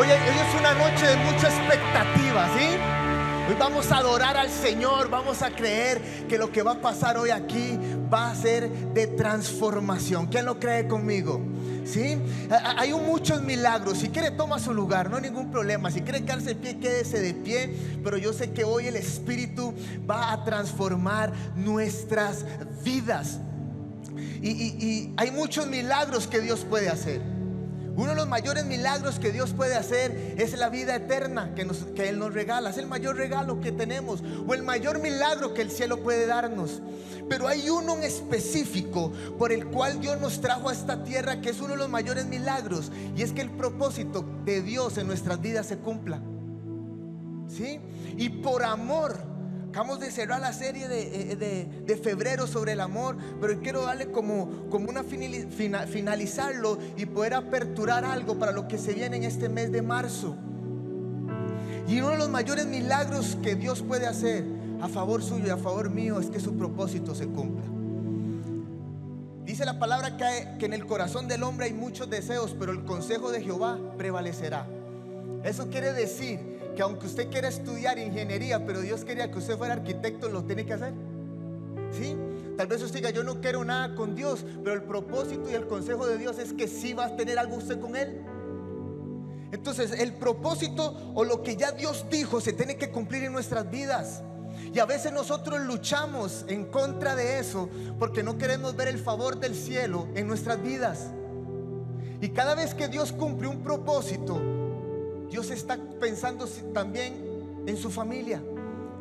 Hoy es una noche de mucha expectativa, ¿sí? Hoy vamos a adorar al Señor, vamos a creer que lo que va a pasar hoy aquí va a ser de transformación. ¿Quién lo cree conmigo? ¿Sí? Hay muchos milagros. Si quiere, toma su lugar, no hay ningún problema. Si quiere quedarse de pie, quédese de pie. Pero yo sé que hoy el Espíritu va a transformar nuestras vidas. Y hay muchos milagros que Dios puede hacer. Uno de los mayores milagros que Dios puede hacer es la vida eterna que Él nos regala. Es el mayor regalo que tenemos, o el mayor milagro que el cielo puede darnos. Pero hay uno en específico por el cual Dios nos trajo a esta tierra, que es uno de los mayores milagros, y es que el propósito de Dios en nuestras vidas se cumpla, ¿sí? Y por amor, acabamos de cerrar la serie de febrero sobre el amor, pero quiero darle como una finalizarlo y poder aperturar algo para lo que se viene en este mes de marzo. Y uno de los mayores milagros que Dios puede hacer a favor suyo y a favor mío es que su propósito se cumpla. Dice la palabra que en el corazón del hombre hay muchos deseos, pero el consejo de Jehová prevalecerá. Eso quiere decir que aunque usted quiera estudiar ingeniería, pero Dios quería que usted fuera arquitecto, lo tiene que hacer, ¿sí? Tal vez usted diga: yo no quiero nada con Dios, pero el propósito y el consejo de Dios es que sí va a tener algo usted con Él. Entonces el propósito o lo que ya Dios dijo se tiene que cumplir en nuestras vidas. Y a veces nosotros luchamos en contra de eso porque no queremos ver el favor del cielo en nuestras vidas. Y cada vez que Dios cumple un propósito, Dios está pensando también en su familia,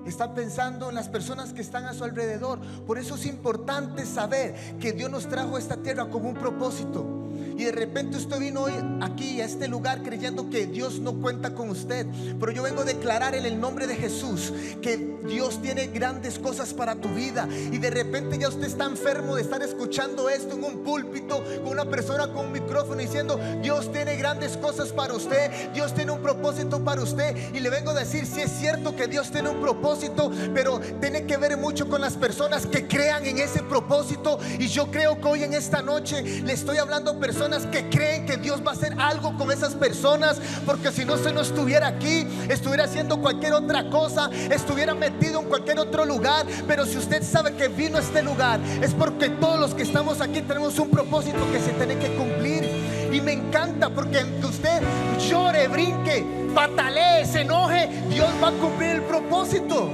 está pensando en las personas que están a su alrededor. Por eso es importante saber que Dios nos trajo a esta tierra con un propósito. Y de repente usted vino hoy aquí a este lugar creyendo que Dios no cuenta con usted, pero yo vengo a declarar en el nombre de Jesús que Dios tiene grandes cosas para tu vida. Y de repente ya usted está enfermo de estar escuchando esto en un púlpito con una persona con un micrófono diciendo: Dios tiene grandes cosas para usted, Dios tiene un propósito para usted. Y le vengo a decir: sí, es cierto que Dios tiene un propósito, pero tiene que ver mucho con las personas que crean en ese propósito. Y yo creo que hoy en esta noche le estoy hablando a personas que creen que Dios va a hacer algo con esas personas, porque si no, se no estuviera aquí, estuviera haciendo cualquier otra cosa, estuviera metido en cualquier otro lugar. Pero si usted sabe que vino a este lugar, es porque todos los que estamos aquí tenemos un propósito que se tiene que cumplir. Y me encanta porque aunque usted llore, brinque, patalee, se enoje, Dios va a cumplir el propósito.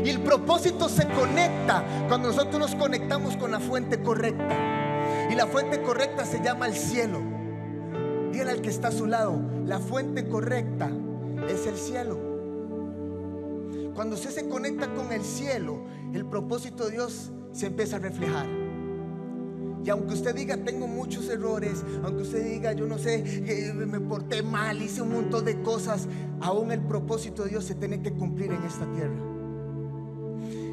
Y el propósito se conecta cuando nosotros nos conectamos con la fuente correcta. Y la fuente correcta se llama el cielo. Dígale al que está a su lado: la fuente correcta es el cielo. Cuando usted se conecta con el cielo, el propósito de Dios se empieza a reflejar. Y aunque usted diga: tengo muchos errores, aunque usted diga: yo no sé, me porté mal, hice un montón de cosas, aún el propósito de Dios se tiene que cumplir en esta tierra.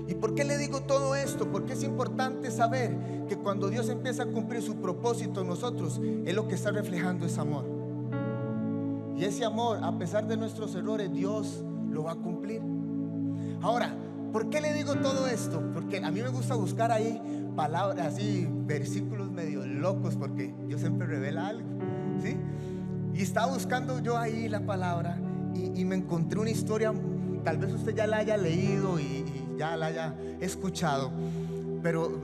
¿Y por qué le digo todo esto? Porque es importante saber que cuando Dios empieza a cumplir su propósito en nosotros, Él lo que está reflejando es amor. Y ese amor, a pesar de nuestros errores, Dios lo va a cumplir. Ahora, ¿por qué le digo todo esto? Porque a mí me gusta buscar ahí palabras así, versículos medio locos, porque Dios siempre revela algo, ¿sí? Y estaba buscando yo ahí la palabra y me encontré una historia. Tal vez usted ya la haya leído y ya la haya escuchado, pero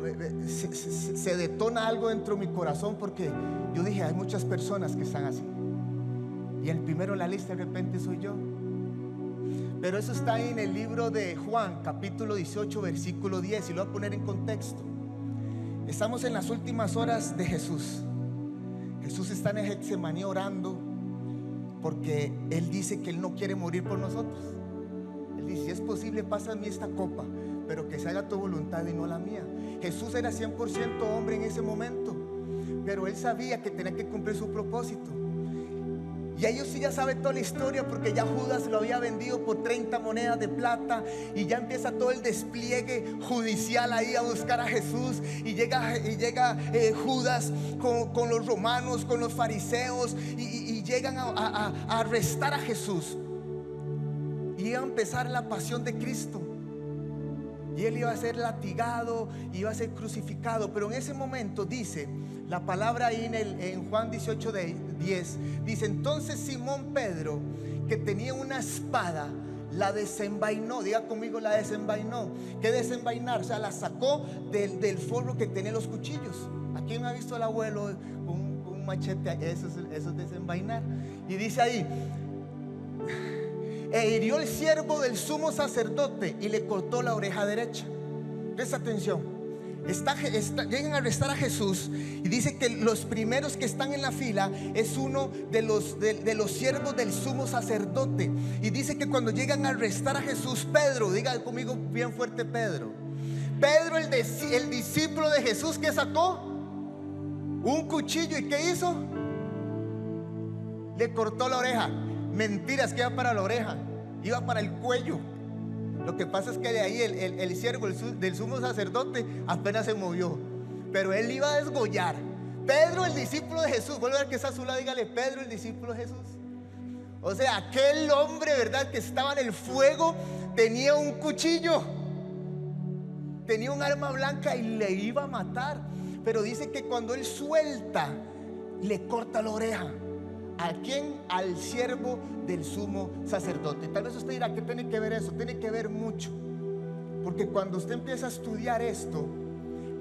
se detona algo dentro de mi corazón, porque yo dije: hay muchas personas que están así, y el primero en la lista de repente soy yo. Pero eso está ahí en el libro de Juan, capítulo 18, versículo 10, y lo voy a poner en contexto. Estamos en las últimas horas de Jesús. Jesús está en Getsemaní orando, porque Él dice que Él no quiere morir por nosotros. Él dice: si es posible, pásame esta copa, pero que se haga tu voluntad y no la mía. Jesús era 100% hombre en ese momento, pero Él sabía que tenía que cumplir su propósito. Y ellos sí ya saben toda la historia, porque ya Judas lo había vendido por 30 monedas de plata. Y ya empieza todo el despliegue judicial ahí a buscar a Jesús. Y llega Judas con los romanos, con los fariseos, y llegan a arrestar a Jesús. Y iba a empezar la pasión de Cristo. y él iba a ser latigado, iba a ser crucificado. Pero en ese momento dice la palabra ahí en Juan 18:10, dice: entonces Simón Pedro, que tenía una espada, la desenvainó. Diga conmigo, la desenvainó. ¿Qué desenvainar? O sea, la sacó del forro que tenía los cuchillos. ¿A quién ha visto al abuelo con un machete? Eso es desenvainar. Y dice ahí: e hirió el siervo del sumo sacerdote y le cortó la oreja derecha. Presta atención. Llegan a arrestar a Jesús y dice que los primeros que están en la fila es uno de los siervos del sumo sacerdote. Y dice que cuando llegan a arrestar a Jesús, Pedro, diga conmigo bien fuerte, Pedro, el discípulo de Jesús, ¿qué sacó? Un cuchillo. ¿Y qué hizo? Le cortó la oreja. Mentiras, que iba para la oreja, iba para el cuello. Lo que pasa es que de ahí el siervo del sumo sacerdote apenas se movió, pero él iba a desgollar. Pedro, el discípulo de Jesús. Vuelve a ver que está a su lado, dígale: Pedro, el discípulo de Jesús. O sea, aquel hombre, ¿verdad?, que estaba en el fuego, tenía un cuchillo, tenía un arma blanca y le iba a matar. Pero dice que cuando él suelta, le corta la oreja. ¿A quién? Al siervo del sumo sacerdote. Tal vez usted dirá: ¿qué tiene que ver eso? Tiene que ver mucho, porque cuando usted empieza a estudiar esto,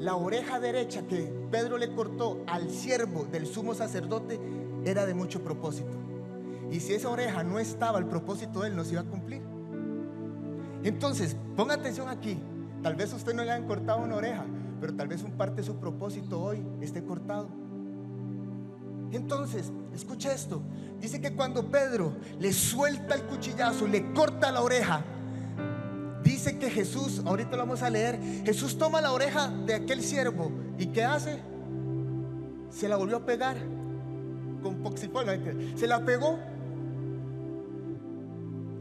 la oreja derecha que Pedro le cortó al siervo del sumo sacerdote era de mucho propósito. Y si esa oreja no estaba, el propósito de él no se iba a cumplir. Entonces, ponga atención aquí. Tal vez a usted no le han cortado una oreja, pero tal vez un parte de su propósito hoy esté cortado. Entonces, escucha esto. Dice que cuando Pedro le suelta el cuchillazo, le corta la oreja, dice que Jesús, ahorita lo vamos a leer, Jesús toma la oreja de aquel siervo y ¿qué hace? Se la volvió a pegar con poxipol, se la pegó.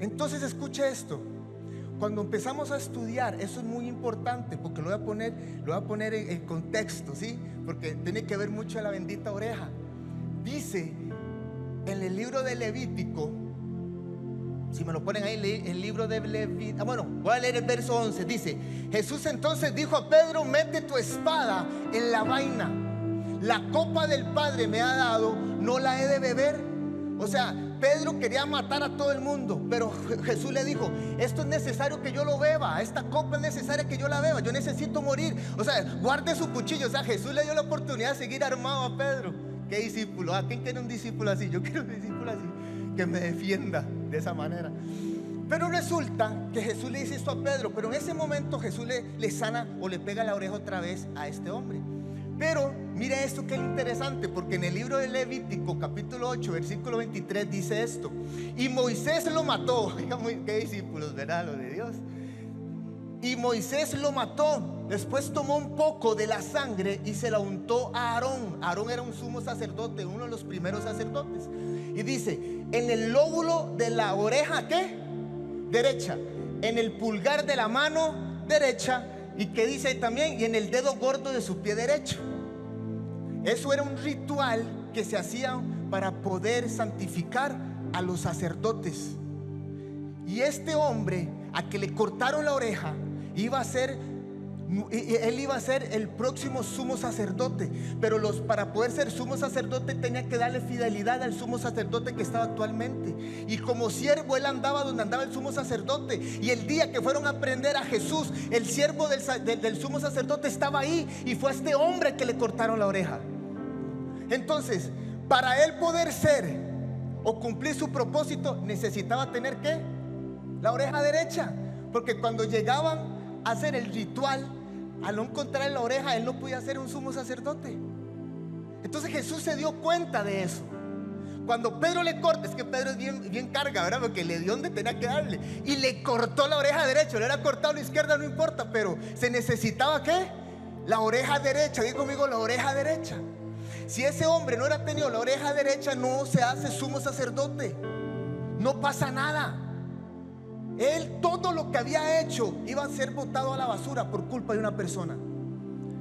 Entonces, escucha esto. Cuando empezamos a estudiar, eso es muy importante, porque lo voy a poner en contexto, ¿sí? Porque tiene que ver mucho la bendita oreja. Dice en el libro de Levítico, si me lo ponen ahí, el libro de Levítico, bueno, voy a leer el verso 11. Dice: Jesús entonces dijo a Pedro: mete tu espada en la vaina, la copa del Padre me ha dado, ¿no la he de beber? O sea, Pedro quería matar a todo el mundo, pero Jesús le dijo: esto es necesario que yo lo beba, esta copa es necesaria que yo la beba, yo necesito morir. O sea, guarde su cuchillo. O sea, Jesús le dio la oportunidad de seguir armado a Pedro. ¿Qué discípulo? ¿A quién quiere un discípulo así? Yo quiero un discípulo así, que me defienda de esa manera. Pero resulta que Jesús le dice esto a Pedro, pero en ese momento Jesús le sana o le pega la oreja otra vez a este hombre. Pero mire esto que es interesante, porque en el libro de Levítico capítulo 8 versículo 23 dice esto: y Moisés lo mató. Qué discípulos, ¿verdad? Lo de Dios. Y Moisés lo mató. Después tomó un poco de la sangre y se la untó a Aarón. Aarón era un sumo sacerdote, uno de los primeros sacerdotes. Y dice: en el lóbulo de la oreja, ¿qué? Derecha. En el pulgar de la mano derecha. Y que dice también: y en el dedo gordo de su pie derecho. Eso era un ritual que se hacía para poder santificar a los sacerdotes. Y este hombre, a que le cortaron la oreja, él iba a ser el próximo sumo sacerdote. Pero para poder ser sumo sacerdote tenía que darle fidelidad al sumo sacerdote que estaba actualmente. Y como siervo él andaba donde andaba el sumo sacerdote. Y el día que fueron a prender a Jesús, el siervo del sumo sacerdote estaba ahí, y fue a este hombre que le cortaron la oreja. Entonces, para él poder ser o cumplir su propósito, necesitaba tener ¿qué? La oreja derecha. Porque cuando llegaban a hacer el ritual, al no encontrar la oreja, él no podía ser un sumo sacerdote. Entonces Jesús se dio cuenta de eso. Cuando Pedro le corta, es que Pedro es bien carga, ¿verdad? Porque le dio donde tenía que darle, y le cortó la oreja derecha. Le hubiera cortado la izquierda, no importa, pero se necesitaba ¿qué? La oreja derecha. Diga conmigo, la oreja derecha. Si ese hombre no hubiera tenido la oreja derecha, no se hace sumo sacerdote. No pasa nada. Él, todo lo que había hecho iba a ser botado a la basura por culpa de una persona.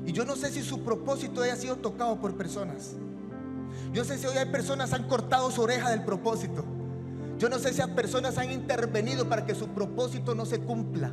Y yo no sé si su propósito haya sido tocado por personas. Yo no sé si hoy hay personas que han cortado su oreja del propósito. Yo no sé si hay personas que han intervenido para que su propósito no se cumpla.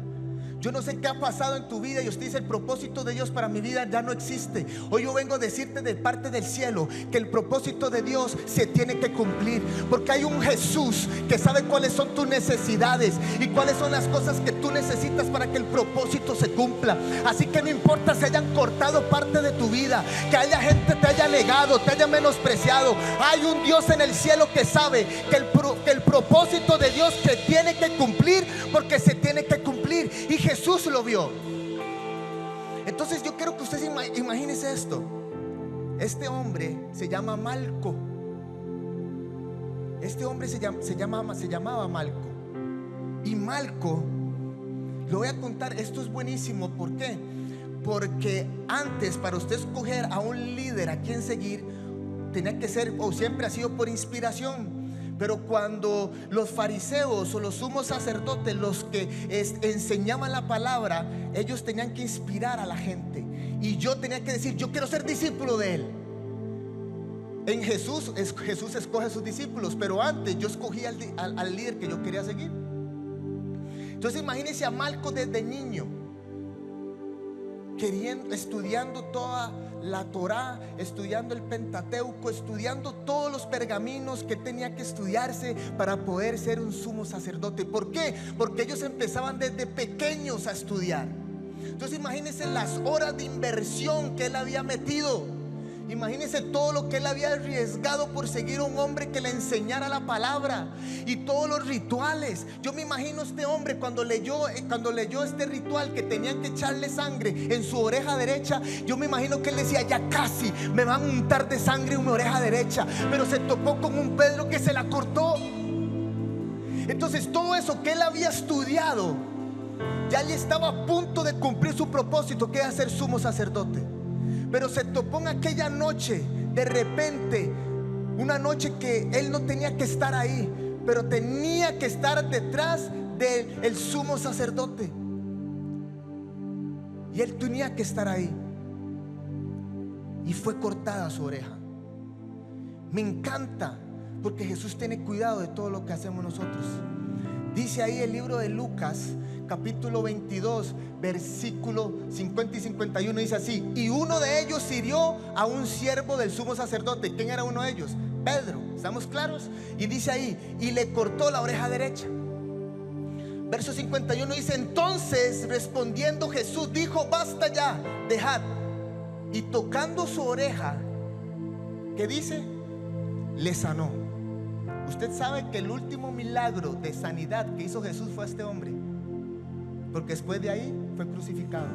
Yo no sé qué ha pasado en tu vida y usted dice: el propósito de Dios para mi vida ya no existe. Hoy yo vengo a decirte de parte del cielo que el propósito de Dios se tiene que cumplir, porque hay un Jesús que sabe cuáles son tus necesidades y cuáles son las cosas que tú necesitas para que el propósito se cumpla. Así que no importa si hayan cortado parte de tu vida, que haya gente te haya negado, te haya menospreciado, hay un Dios en el cielo que sabe que el propósito de Dios se tiene que cumplir, porque se tiene que cumplir. Y Jesús lo vio. Entonces yo quiero que ustedes imagínense esto. Este hombre se llama Malco. Este hombre se llamaba Malco. Y Malco, lo voy a contar, esto es buenísimo. ¿Por qué? Porque antes, para usted escoger a un líder a quien seguir, tenía que ser, o siempre ha sido, por inspiración. Pero cuando los fariseos o los sumos sacerdotes, los que enseñaban la palabra, ellos tenían que inspirar a la gente. Y yo tenía que decir: yo quiero ser discípulo de él. En Jesús escoge a sus discípulos, pero antes yo escogí al líder que yo quería seguir. Entonces imagínense a Malco desde niño, estudiando toda la Torá, estudiando el Pentateuco, estudiando todos los pergaminos que tenía que estudiarse para poder ser un sumo sacerdote. ¿Por qué? Porque ellos empezaban desde pequeños a estudiar. Entonces imagínense las horas de inversión que él había metido. Imagínense todo lo que él había arriesgado por seguir a un hombre que le enseñara la palabra y todos los rituales. Yo me imagino a este hombre cuando leyó este ritual, que tenían que echarle sangre en su oreja derecha. Yo me imagino que él decía: ya casi me van a untar de sangre en mi oreja derecha. Pero se topó con un Pedro que se la cortó. Entonces todo eso que él había estudiado, ya le estaba a punto de cumplir su propósito, que era ser sumo sacerdote. Pero se topó en aquella noche, de repente, una noche que él no tenía que estar ahí, pero tenía que estar detrás del sumo sacerdote. Y él tenía que estar ahí. Y fue cortada su oreja. Me encanta, porque Jesús tiene cuidado de todo lo que hacemos nosotros. Dice ahí el libro de Lucas, capítulo 22, versículo 50 y 51, dice así: y uno de ellos hirió a un siervo del sumo sacerdote. ¿Quién era uno de ellos? Pedro, ¿estamos claros? Y dice ahí: y le cortó la oreja derecha. Verso 51 dice: entonces respondiendo Jesús dijo: basta ya, dejad. Y tocando su oreja, ¿qué dice? Le sanó. Usted sabe que el último milagro de sanidad que hizo Jesús fue a este hombre, porque después de ahí fue crucificado.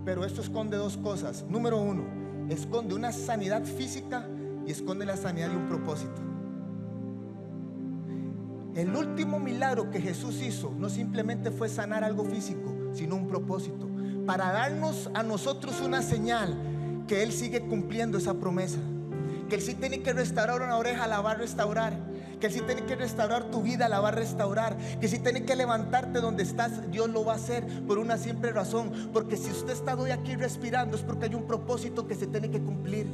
Pero esto esconde dos cosas. Número uno, esconde una sanidad física y esconde la sanidad de un propósito. El último milagro que Jesús hizo no simplemente fue sanar algo físico, sino un propósito, para darnos a nosotros una señal que Él sigue cumpliendo esa promesa. Que Él sí tiene que restaurar una oreja, la va a restaurar. Que Él sí tiene que restaurar tu vida, la va a restaurar. Que si tiene que levantarte donde estás, Dios lo va a hacer, por una simple razón: porque si usted está hoy aquí respirando, es porque hay un propósito que se tiene que cumplir.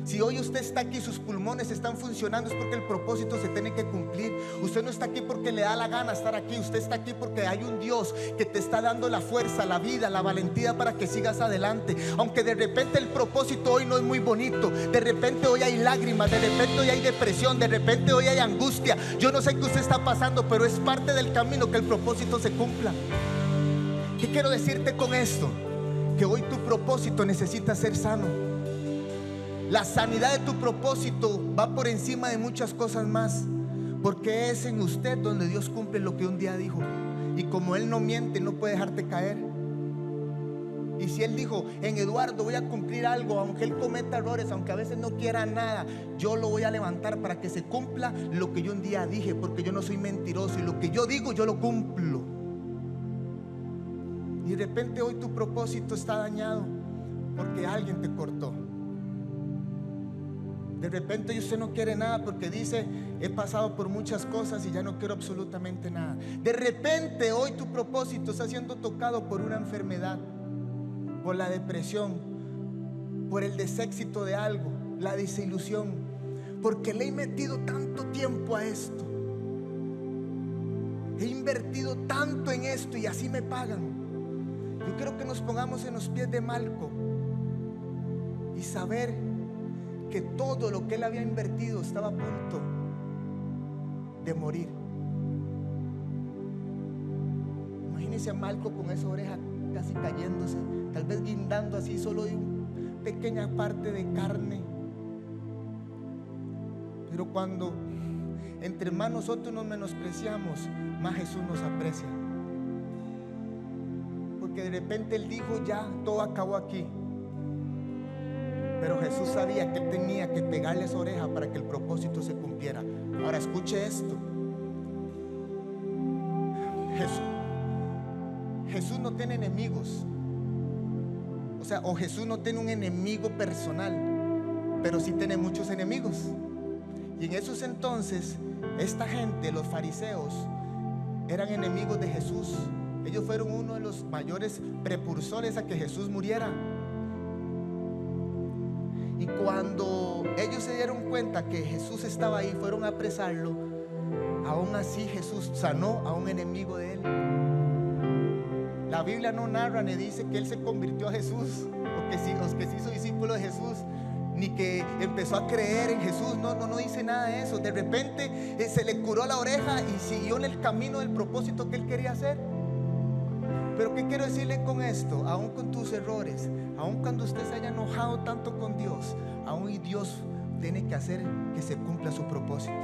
Si hoy usted está aquí, sus pulmones están funcionando, es porque el propósito se tiene que cumplir. Usted no está aquí porque le da la gana estar aquí. Usted está aquí porque hay un Dios que te está dando la fuerza, la vida, la valentía para que sigas adelante. Aunque de repente el propósito hoy no es muy bonito, de repente hoy hay lágrimas, de repente hoy hay depresión, de repente hoy hay angustia. Yo no sé qué usted está pasando, pero es parte del camino que el propósito se cumpla. ¿Qué quiero decirte con esto? Que hoy tu propósito necesita ser sano. La sanidad de tu propósito va por encima de muchas cosas más, porque es en usted donde Dios cumple lo que un día dijo. Y como Él no miente, no puede dejarte caer. Y si Él dijo: en Eduardo voy a cumplir algo, aunque él cometa errores, aunque a veces no quiera nada, yo lo voy a levantar para que se cumpla lo que yo un día dije, porque yo no soy mentiroso, y lo que yo digo yo lo cumplo. Y de repente hoy tu propósito está dañado porque alguien te cortó. De repente usted no quiere nada porque dice: he pasado por muchas cosas y ya no quiero absolutamente nada. De repente hoy tu propósito está siendo tocado por una enfermedad, por la depresión, por el deséxito de algo, la desilusión, porque le he metido tanto tiempo a esto. he invertido tanto en esto y así me pagan. Yo quiero que nos pongamos en los pies de Malco y saber que todo lo que él había invertido estaba a punto de morir. Imagínense a Malco con esa oreja casi cayéndose, tal vez guindando así solo de una pequeña parte de carne. Pero cuando entre más nosotros nos menospreciamos, más Jesús nos aprecia. Porque de repente él dijo, ya todo acabó aquí. Pero Jesús sabía que él tenía que pegarle esa oreja para que el propósito se cumpliera. Ahora escuche esto. Jesús no tiene enemigos. O Jesús no tiene un enemigo personal, pero sí tiene muchos enemigos. Y en esos entonces, esta gente, los fariseos, eran enemigos de Jesús. Ellos fueron uno de los mayores precursores a que Jesús muriera. Y cuando ellos se dieron cuenta que Jesús estaba ahí, fueron a apresarlo. Aún así Jesús sanó a un enemigo de él. La Biblia no narra ni dice que él se convirtió a Jesús, o que se hizo discípulo de Jesús, ni que empezó a creer en Jesús. No dice nada de eso. De repente se le curó la oreja y siguió en el camino del propósito que él quería hacer. Pero ¿qué quiero decirle con esto? Aún con tus errores, aún cuando usted se haya enojado tanto con Dios, aún Dios tiene que hacer que se cumpla su propósito.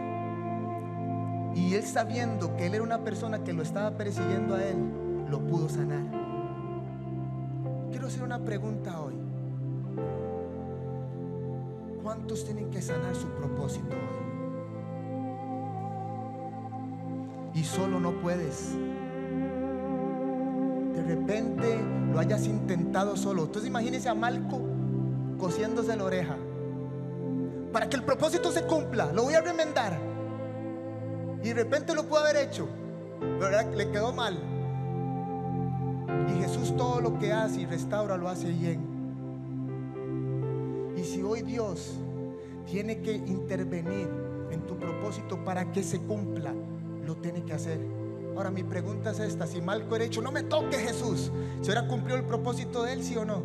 Y él, sabiendo que él era una persona que lo estaba persiguiendo a él, lo pudo sanar. Quiero hacer una pregunta hoy. ¿Cuántos tienen que sanar su propósito hoy? Y solo no puedes. De repente lo hayas intentado solo. Entonces imagínese a Malco cosiéndose la oreja. Para que el propósito se cumpla, lo voy a remendar. Y de repente lo pudo haber hecho, pero le quedó mal. Y Jesús todo lo que hace y restaura lo hace bien. Y si hoy Dios tiene que intervenir en tu propósito para que se cumpla, lo tiene que hacer. Ahora mi pregunta es esta: si Malco hubiera dicho, no me toque Jesús, ¿se hubiera cumplido el propósito de él, sí o no?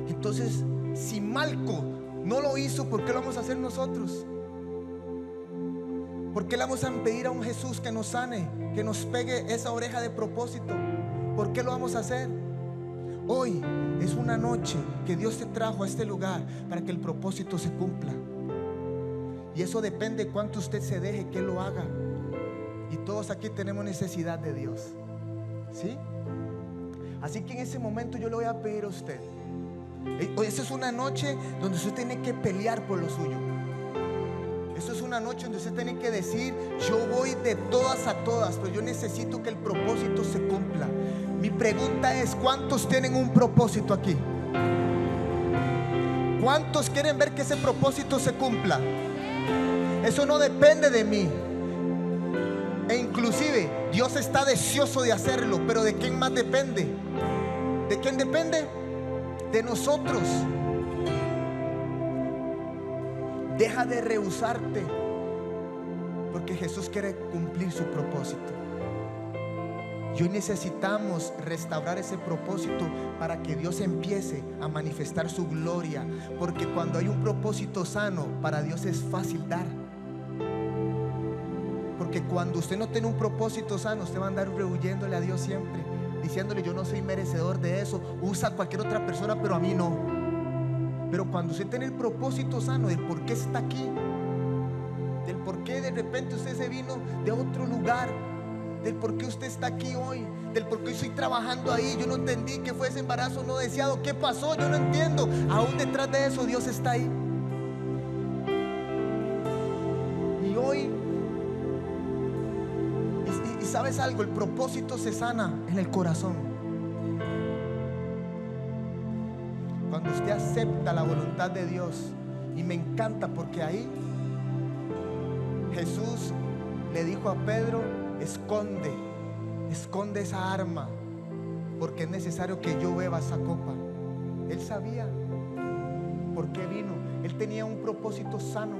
Entonces, si Malco no lo hizo, ¿por qué lo vamos a hacer nosotros? ¿Por qué le vamos a pedir a un Jesús que nos sane, que nos pegue esa oreja de propósito? ¿Por qué lo vamos a hacer? Hoy es una noche que Dios te trajo a este lugar para que el propósito se cumpla. Y eso depende de cuánto usted se deje que Él lo haga. Y todos aquí tenemos necesidad de Dios, ¿sí? Así que en ese momento yo le voy a pedir a usted. Hoy esa es una noche donde usted tiene que pelear por lo suyo. Eso es una noche donde usted tiene que decir, yo voy de todas a todas, pero yo necesito que el propósito se cumpla. Mi pregunta es, ¿cuántos tienen un propósito aquí? ¿Cuántos quieren ver que ese propósito se cumpla? Eso no depende de mí. E inclusive Dios está deseoso de hacerlo, pero ¿de quién más depende? ¿De quién depende? De nosotros. Deja de rehusarte, porque Jesús quiere cumplir su propósito. Y hoy necesitamos restaurar ese propósito para que Dios empiece a manifestar su gloria. Porque cuando hay un propósito sano, para Dios es fácil dar. Porque cuando usted no tiene un propósito sano, usted va a andar rehuyéndole a Dios siempre, diciéndole, yo no soy merecedor de eso. Usa a cualquier otra persona, pero a mí no. Pero cuando usted tiene el propósito sano del por qué está aquí, del por qué de repente usted se vino de otro lugar, del por qué usted está aquí hoy, del por qué estoy trabajando ahí, yo no entendí que fue ese embarazo no deseado, ¿qué pasó? Yo no entiendo. Aún detrás de eso Dios está ahí. Y hoy, y sabes algo, el propósito se sana en el corazón. Cuando usted acepta la voluntad de Dios. Y me encanta porque ahí Jesús le dijo a Pedro, esconde esa arma, porque es necesario que yo beba esa copa. Él sabía por qué vino. Él tenía un propósito sano.